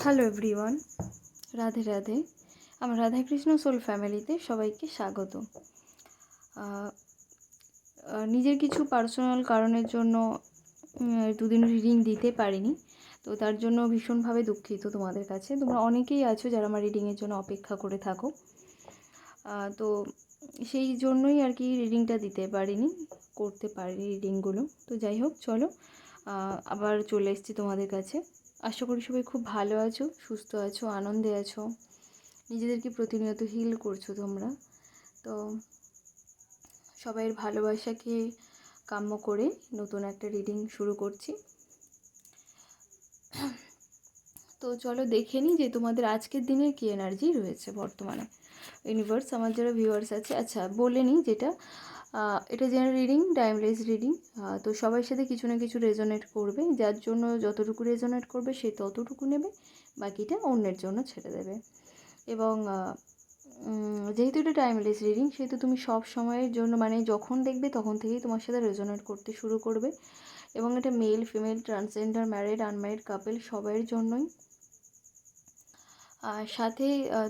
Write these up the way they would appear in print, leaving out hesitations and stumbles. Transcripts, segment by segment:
Hello everyone, Radhe Radhe. আমার Radhakrishna soul ফ্যামিলিতে সবাইকে স্বাগত। নিজের কিছু পার্সোনাল কারণের জন্য দুদিন রিডিং দিতে পারিনি, তো তার জন্য ভীষণভাবে দুঃখিত তোমাদের কাছে। তোমরা অনেকেই আছো যারা আমার রিডিংয়ের জন্য অপেক্ষা করে থাকো, তো সেই জন্যই আর কি রিডিংটা দিতে পারিনি, করতে পারিনি রিডিংগুলো। তো যাই হোক, চলো আবার চলে এসেছি তোমাদের কাছে। আশা করি সবাই খুব ভালো আছো, সুস্থ আছো, আনন্দে আছো, নিজেদেরকে প্রতিনিয়ত হিল করছো তোমরা। তো সবাইয়ের ভালোবাসাকে কাম্য করে নতুন একটা রিডিং শুরু করছি। তো চলো দেখে নিই যে তোমাদের আজকের দিনের কী এনার্জি রয়েছে বর্তমানে। ইউনিভার্স, আমার যারা ভিউয়ার্স আছে, আচ্ছা বলে নিই, যেটা এটা জেনারেল রিডিং, টাইমলেস রিডিং। তো সবার সাথে কিছু না কিছু রেজোনেট করবে, যার জন্য যতটুকু রেজোনেট করবে সে ততটুকু নেবে, বাকিটা অন্যের জন্য ছেড়ে দেবে। এবং যেহেতু এটা টাইমলেস রিডিং, সেহেতু তুমি সব সময়ের জন্য, মানে যখন দেখবে তখন থেকেই তোমার সাথে রেজোনেট করতে শুরু করবে। এবং এটা male, female, transgender, married, unmarried couple সবাইয়ের জন্যই। আর সাথে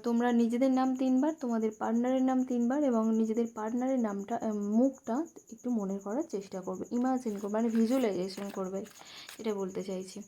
তোমরা নিজেদের নাম 3বার, তোমাদের পার্টনারের নাম 3বার, এবং নিজেদের পার্টনারের নামটা, মুখটা একটু মনে করার চেষ্টা করবে, ইমাজিন করবে, মানে ভিজুয়ালাইজেশন করবে, এটা বলতে চাইছি।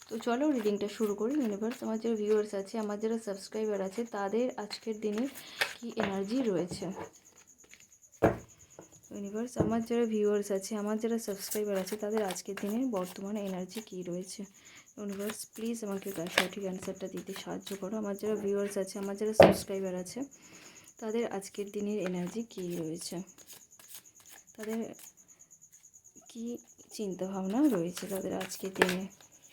তো চলো রিডিংটা শুরু করি। ইউনিভার্স, আমার যারা ভিউয়ার্স আছে, আমার যারা সাবস্ক্রাইবার আছে, তাদের আজকের দিনে কি এনার্জি রয়েছে। ইউনিভার্স, আমার যারা ভিউয়ার্স আছে, আমার যারা সাবস্ক্রাইবার আছে, তাদের আজকের দিনে বর্তমানে এনার্জি কী রয়েছে। ইউনিভার্স, প্লিজ আমাকে সঠিক অ্যান্সারটা দিতে সাহায্য করো। আমার যারা ভিউয়ার্স আছে, আমার যারা সাবস্ক্রাইবার আছে, তাদের আজকের দিনের এনার্জি কী রয়েছে, তাদের কি চিন্তাভাবনা রয়েছে তাদের আজকের দিনে,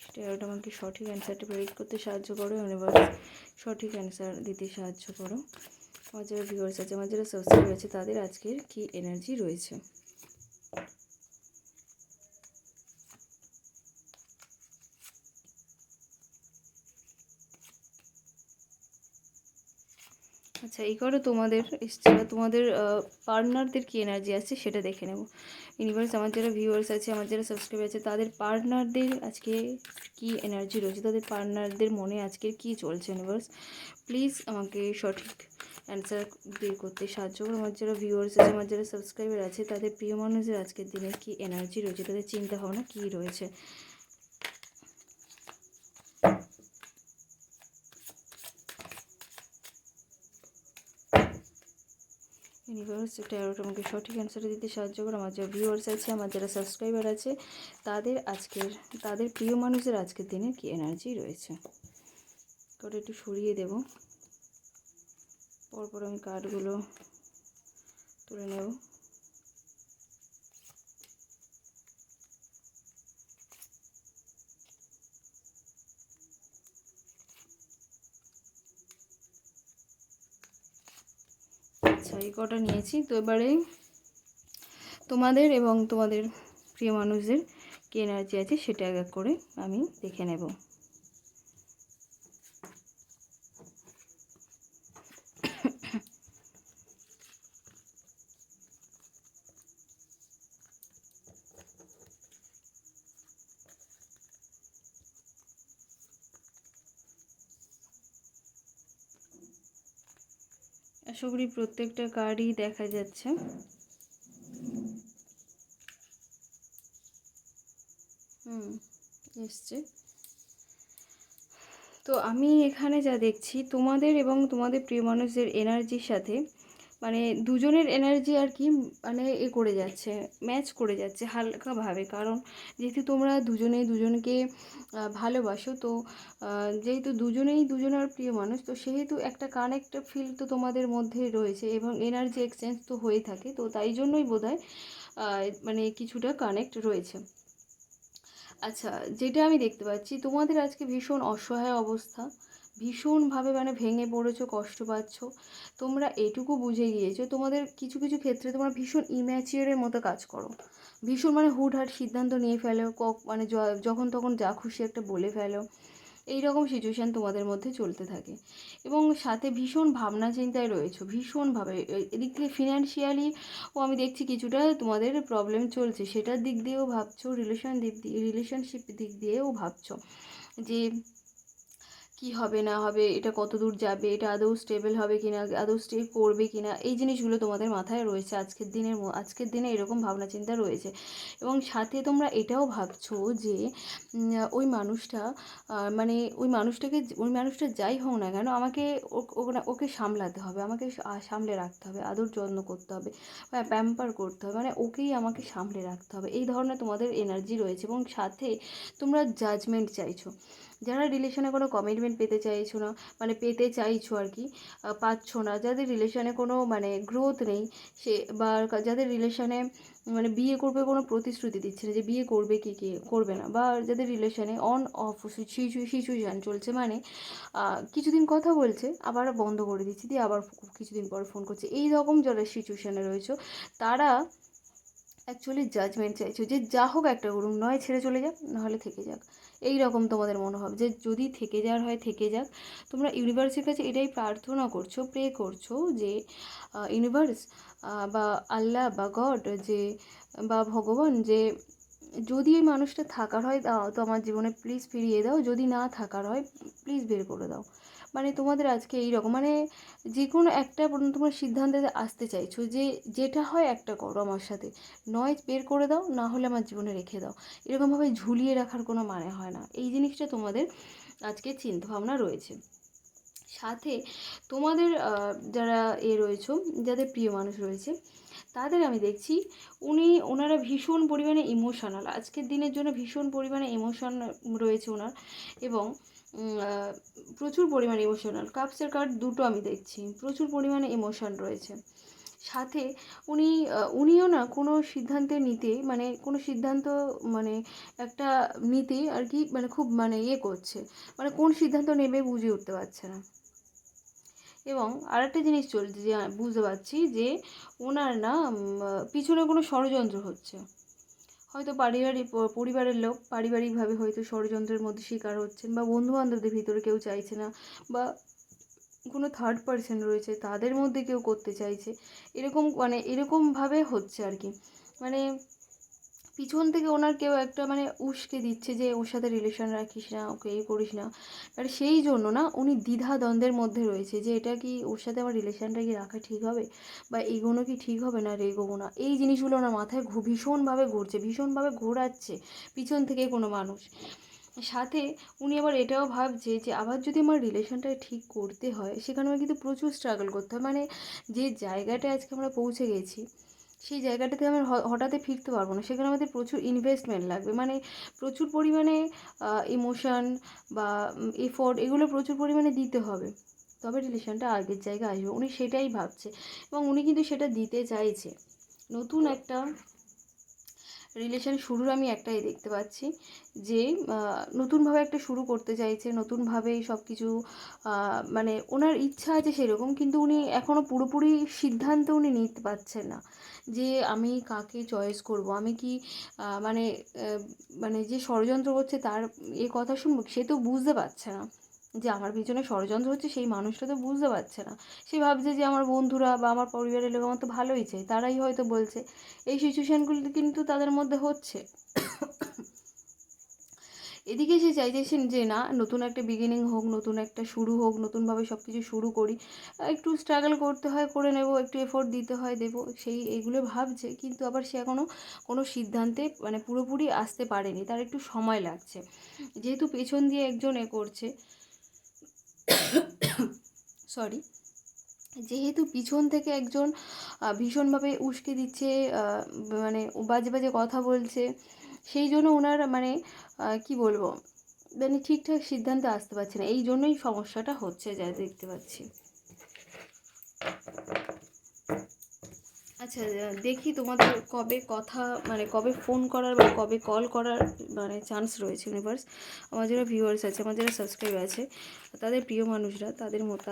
সেটা আমাকে সঠিক অ্যান্সারটা প্রেডিক্ট করতে সাহায্য করো। ইউনিভার্স, সঠিক অ্যান্সার দিতে সাহায্য করো। আমার যারা ভিউয়ার্স আছে, আমার যারা সাবস্ক্রাইবার আছে, তাদের আজকের কি এনার্জি রয়েছে। আচ্ছা, এই করো তোমাদের এসছে, বা তোমাদের পার্টনারদের কী এনার্জি আছে সেটা দেখে নেব। ইউনিভার্স, আমার যারা ভিউয়ার্স আছে, আমার যারা সাবস্ক্রাইবার আছে, তাদের পার্টনারদের আজকে কী এনার্জি রয়েছে, তাদের পার্টনারদের মনে আজকের কী চলছে। ইউনিভার্স, প্লিজ আমাকে সঠিক অ্যান্সার বের করতে সাহায্য করো। আমার যারা ভিউয়ার্স আছে, আমার যারা সাবস্ক্রাইবার আছে, তাদের প্রিয় মানুষের আজকের দিনে কী এনার্জি রয়েছে, তাদের চিন্তাভাবনা কী রয়েছে। ইউনিভার্স, ট্যারোট আমাকে সঠিক অ্যান্সার দিতে সাহায্য করো। আমার যারা ভিউয়ার্স আছে, আমার যারা সাবস্ক্রাইবার আছে, তাদের প্রিয় মানুষের আজকের দিনে কি এনার্জি রয়েছে। ওটা একটু সরিয়ে দেব, পরপর আমি কার্ডগুলো তুলে নেব। আচ্ছা, এই কটা নিয়েছি। তো এবারে তোমাদের এবং তোমাদের প্রিয় মানুষদের কি এনার্জি আছে সেটা এক এক করে আমি দেখে নেব। আশা করি প্রত্যেকটা কার্ডই দেখা যাচ্ছে। এসছে। তো আমি এখানে যা দেখছি, তোমাদের এবং তোমাদের প্রিয় মানুষদের এনার্জির সাথে, মানে দুজনের এনার্জি আর কি, মানে করে যাচ্ছে, ম্যাচ করে যাচ্ছে হালকাভাবে। কারণ যেহেতু তোমরা দুজনেই দুজনকে ভালোবাসো, তো যেহেতু দুজনেই দুজনের প্রিয় মানুষ, তো সেহেতু একটা কানেক্ট ফিল তো তোমাদের মধ্যে রয়েছে, এবং এনার্জি এক্সচেঞ্জ তো হয়ে থাকে। তো তাই জন্যই বোধহয় মানে কিছুটা কানেক্ট রয়েছে। আচ্ছা, যেটা আমি দেখতে পাচ্ছি, তোমাদের আজকে ভীষণ অসহায় অবস্থা, ভীষণভাবে মানে ভেঙে পড়েছো, কষ্ট পাচ্ছ। তোমরা এটুকু বুঝে গিয়েছো, তোমাদের কিছু কিছু ক্ষেত্রে তোমরা ভীষণ ইম্যাচিওরের মতো কাজ করো, ভীষণ মানে হুটহাট সিদ্ধান্ত নিয়ে ফেলো, মানে যখন তখন যা খুশি একটা বলে ফেলো। এই রকম সিচুয়েশান তোমাদের মধ্যে চলতে থাকে, এবং সাথে ভীষণ ভাবনা চিন্তায় রয়েছো, ভীষণভাবে। এদিক থেকে ফিনান্সিয়ালি ও আমি দেখছি কিছুটা তোমাদের প্রবলেম চলছে, সেটার দিক দিয়েও ভাবছো, রিলেশনশিপ দিক দিয়েও ভাবছো যে কি হবে না হবে, এটা কত দূর যাবে, এটা আদৌ স্টেবল হবে কিনা, আদৌ স্টে করবে কিনা, এই জিনিসগুলো তোমাদের মাথায় রয়েছে আজকের দিনে এরকম ভাবনা চিন্তা রয়েছে। এবং সাথে তোমরা এটাও ভাবছো যে ওই মানুষটা মানে ওই মানুষটা যাই হোক না কেন, আমাকে ওকে সামলাতে হবে, আমাকে সামলে রাখতে হবে, আদর যত্ন করতে হবে, প্যাম্পার করতে হবে, মানে ওকেই আমাকে সামলে রাখতে হবে, এই ধরনের তোমাদের এনার্জি রয়েছে। এবং সাথে তোমরা জাজমেন্ট চাইছো, যারা রিলেশনে কোনো কমিটমেন্ট পেতে চাইছো না, মানে পেতে চাইছো আর কি, পাচ্ছ না, যাদের রিলেশনে কোনো মানে গ্রোথ নেই, সে বা যাদের রিলেশনে মানে বিয়ে করবে কোনো প্রতিশ্রুতি দিচ্ছে না যে বিয়ে করবে কি করবে না, বা যাদের রিলেশনে অন অফ সিচুয়েশান চলছে, মানে কিছুদিন কথা বলছে আবার বন্ধ করে দিচ্ছে, দিয়ে আবার কিছুদিন পর ফোন করছে, এই রকম যারা সিচুয়েশানে রয়েছে তারা অ্যাকচুয়ালি জাজমেন্ট চাইছো যে যা হোক একটা করুন, নয় ছেড়ে চলে যাক, নাহলে থেকে যাক, এই রকম তোমাদের মনোভাব যে যদি থেকে যাওয়ার হয় থেকে যাক। তোমরা ইউনিভার্সের কাছে এটাই প্রার্থনা করছো, প্রে করছো যে ইউনিভার্স বা আল্লাহ বা গড যে বা ভগবান, যে যদি ওই মানুষটা থাকার হয় তো আমার জীবনে প্লিজ ফিরিয়ে দাও, যদি না থাকার হয় প্লিজ বের করে দাও। মানে তোমাদের আজকে এই রকম মানে যে কোনো একটা তোমরা সিদ্ধান্তে আসতে চাইছো যে যেটা হয় একটা করো আমার সাথে, নয় বের করে দাও, না হলে আমার জীবনে রেখে দাও, এরকমভাবে ঝুলিয়ে রাখার কোনো মানে হয় না, এই জিনিসটা তোমাদের আজকে চিন্তাভাবনা রয়েছে। সাথে তোমাদের যারা রয়েছে, যাদের প্রিয় মানুষ রয়েছে, তাদের আমি দেখছি ওনারা ভীষণ পরিমাণে ইমোশনাল, আজকের দিনের জন্য ভীষণ পরিমাণে ইমোশন রয়েছে ওনার, এবং প্রচুর পরিমাণে ইমোশনাল, কাপসের কার্ড দুটো আমি দেখছি, প্রচুর পরিমাণে ইমোশন রয়েছে। সাথে উনিও না কোনো সিদ্ধান্তে নিতে মানে কোনো সিদ্ধান্ত মানে একটা নিতে আর কি, মানে খুব মানে করছে, মানে কোন সিদ্ধান্ত নেবে বুঝে উঠতে পারছে না। এবং আরেকটা জিনিস চলছে যে বুঝতে পারছি যে ওনার না পিছনে কোনো ষড়যন্ত্র হচ্ছে, হয়তো পরিবারের লোক পারিবারিকভাবে হয়তো ষড়যন্ত্রের মধ্যে শিকার হচ্ছেন, বা বন্ধুবান্ধবদের ভিতরে কেউ চাইছে না, বা কোনো থার্ড পার্সন রয়েছে তাদের মধ্যে কেউ করতে চাইছে, এরকম মানে এরকমভাবে হচ্ছে আর কি। মানে পিছন থেকে ওনার কেউ একটা মানে উস্কে দিচ্ছে যে ওর সাথে রিলেশন রাখিস না, ওকে এই করিস না, আর সেই জন্য না উনি দ্বিধা দ্বন্দ্বের মধ্যে রয়েছে যে এটা কি ওর সাথে আমার রিলেশনটা কি রাখা ঠিক হবে, বা এগোনো কি ঠিক হবে না এগোবো না, এই জিনিসগুলো ওনার মাথায় ভীষণভাবে ঘুরছে, ভীষণভাবে ঘোরাচ্ছে পিছন থেকে কোনো মানুষ। সাথে উনি আবার এটাও ভাবছে যে আবার যদি আমার রিলেশনটা ঠিক করতে হয় সেখানে আমার কিন্তু প্রচুর স্ট্রাগল করতে হয়, মানে যে জায়গাটায় আজকে আমরা পৌঁছে গেছি সেই জায়গাটাতে আমরা হঠাৎ ফিরতে পারবো না, সেখানে আমাদের প্রচুর ইনভেস্টমেন্ট লাগবে, মানে প্রচুর পরিমাণে ইমোশন বা এফোর্ট এগুলো প্রচুর পরিমাণে দিতে হবে, তবে রিলেশনটা আগের জায়গায় আসবে, উনি সেটাই ভাবছে এবং উনি কিন্তু সেটা দিতে চাইছে। নতুন একটা রিলেশন শুরুর আমি একটাই দেখতে পাচ্ছি যে নতুনভাবে একটা শুরু করতে চাইছে, নতুনভাবে সব কিছু মানে ওনার ইচ্ছা আছে সেরকম, কিন্তু উনি এখনও পুরোপুরি সিদ্ধান্ত উনি নিতে পারছেন না যে আমি কাকে চয়েস করব, আমি কি মানে মানে যে ষড়যন্ত্র করছে তার কথা শুনবো, সে তো বুঝতে পারছে না যে আমার পিছনে ষড়যন্ত্র হচ্ছে, সেই মানুষটা তো বুঝতে পারছে না, সে ভাবছে যে আমার বন্ধুরা বা আমার পরিবারের লোক আমার তো ভালোই চাই, তারাই হয়তো বলছে, এই সিচুয়েশানগুলো কিন্তু তাদের মধ্যে হচ্ছে। এদিকে সে চাইছেন যে না, নতুন একটা বিগিনিং হোক, নতুন একটা শুরু হোক, নতুনভাবে সব কিছু শুরু করি, একটু স্ট্রাগল করতে হয় করে নেব, একটু এফোর্ট দিতে হয় দেবো, সেই এইগুলো ভাবছে, কিন্তু আবার সে এখনও কোনো সিদ্ধান্তে মানে পুরোপুরি আসতে পারেনি, তার একটু সময় লাগছে, যেহেতু পেছন দিয়ে একজন করছে, সরি, যেহেতু পিছন থেকে একজন ভীষণভাবে উস্কে দিচ্ছে, মানে বাজে বাজে কথা বলছে, সেই জন্য ওনার মানে কি বলবো, মানে ঠিকঠাক সিদ্ধান্তে আসতে পারছে না, এই জন্যই সমস্যাটা হচ্ছে যা দেখতে পাচ্ছি। আচ্ছা, দেখি তোমাদের কবে কথা মানে কবে ফোন করার বা কবে কল করার মানে চান্স রয়েছে ইউনিভার্স। আমার যারা ভিউয়ার্স আছে, আমার যারা সাবস্ক্রাইব আছে, তাদের প্রিয় মানুষরা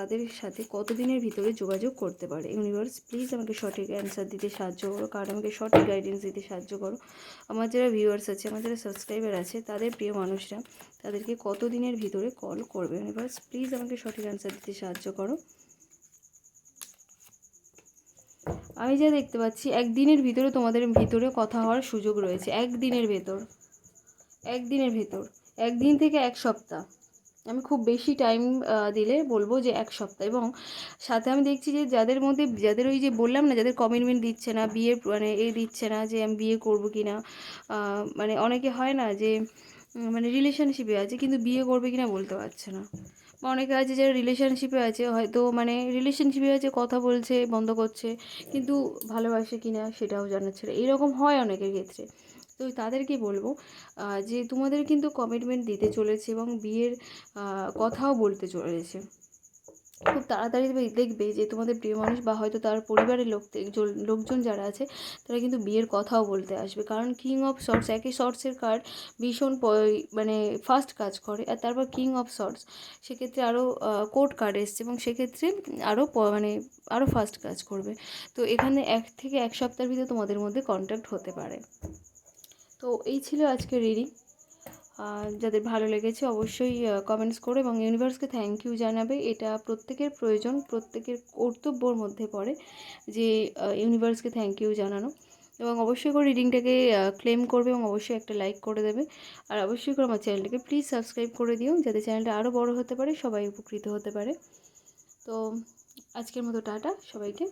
তাদের সাথে কতদিনের ভিতরে যোগাযোগ করতে পারে। ইউনিভার্স প্লিজ আমাকে সঠিক অ্যান্সার দিতে সাহায্য করো, কারণ আমাকে সঠিক গাইডেন্স দিতে সাহায্য করো। আমার যারা ভিউয়ার্স আছে, আমার যারা সাবস্ক্রাইবার আছে, তাদের প্রিয় মানুষরা তাদেরকে কতদিনের ভিতরে কল করবে। ইউনিভার্স প্লিজ আমাকে সঠিক অ্যান্সার দিতে সাহায্য করো। আমি যা দেখতে পাচ্ছি একদিনের ভিতরে তোমাদের ভিতরে কথা হওয়ার সুযোগ রয়েছে, একদিনের ভেতর, একদিন থেকে এক সপ্তাহ, আমি খুব বেশি টাইম দিলে বলবো যে 1 সপ্তাহ। এবং সাথে আমি দেখছি যে যাদের মধ্যে, যাদের ওই যে বললাম না, যাদের কমিটমেন্ট দিচ্ছে না, বিয়ের মানে দিচ্ছে না যে আমি বিয়ে করব কি না, মানে অনেকে হয় না যে মানে রিলেশনশিপে আছে কিন্তু বিয়ে করবে কি না বলতে পারছে না। বা অনেকে আছে যারা রিলেশনশিপে আছে, হয়তো মানে রিলেশনশিপে আছে, কথা বলছে, বন্ধ করছে, কিন্তু ভালোবাসে কি না সেটাও জানাচ্ছে না। এরকম হয় অনেকের ক্ষেত্রে। তো তাদেরকে বলবো যে তোমাদের কিন্তু কমিটমেন্ট দিতে চলেছে এবং বিয়ের কথাও বলতে চলেছে। খুব তাড়াতাড়ি দেখবে যে তোমাদের প্রিয় মানুষ বা হয়তো তার পরিবারের লোকজন যারা আছে তারা কিন্তু বিয়ের কথাও বলতে আসবে। কারণ কিং অফ শর্টস, একই শর্টসের কার্ড ভীষণ মানে ফাস্ট কাজ করে, আর তারপর কিং অফ শর্টস, সেক্ষেত্রে আরও কোর্ট কার্ড এসছে এবং সেক্ষেত্রে আরও মানে আরও ফাস্ট কাজ করবে। তো এখানে 1 থেকে 1 সপ্তাহের ভিতরে তোমাদের মধ্যে কন্ট্যাক্ট হতে পারে। তো এই ছিল আজকের রিডিং। যাদের ভালো লেগেছে অবশ্যই কমেন্টস করো এবং ইউনিভার্সকে থ্যাংক ইউ জানাবে। এটা প্রত্যেকের প্রয়োজন, প্রত্যেকের কর্তব্যর মধ্যে পড়ে যে ইউনিভার্সকে থ্যাংক ইউ জানানো। এবং অবশ্যই করে রিডিংটাকে ক্লেম করবে এবং অবশ্যই একটা লাইক করে দেবে। আর অবশ্যই করে আমার চ্যানেলটাকে প্লিজ সাবস্ক্রাইব করে দিও, যাতে চ্যানেলটা আরও বড় হতে পারে, সবাই উপকৃত হতে পারে। তো আজকের মতো টাটা সবাইকে।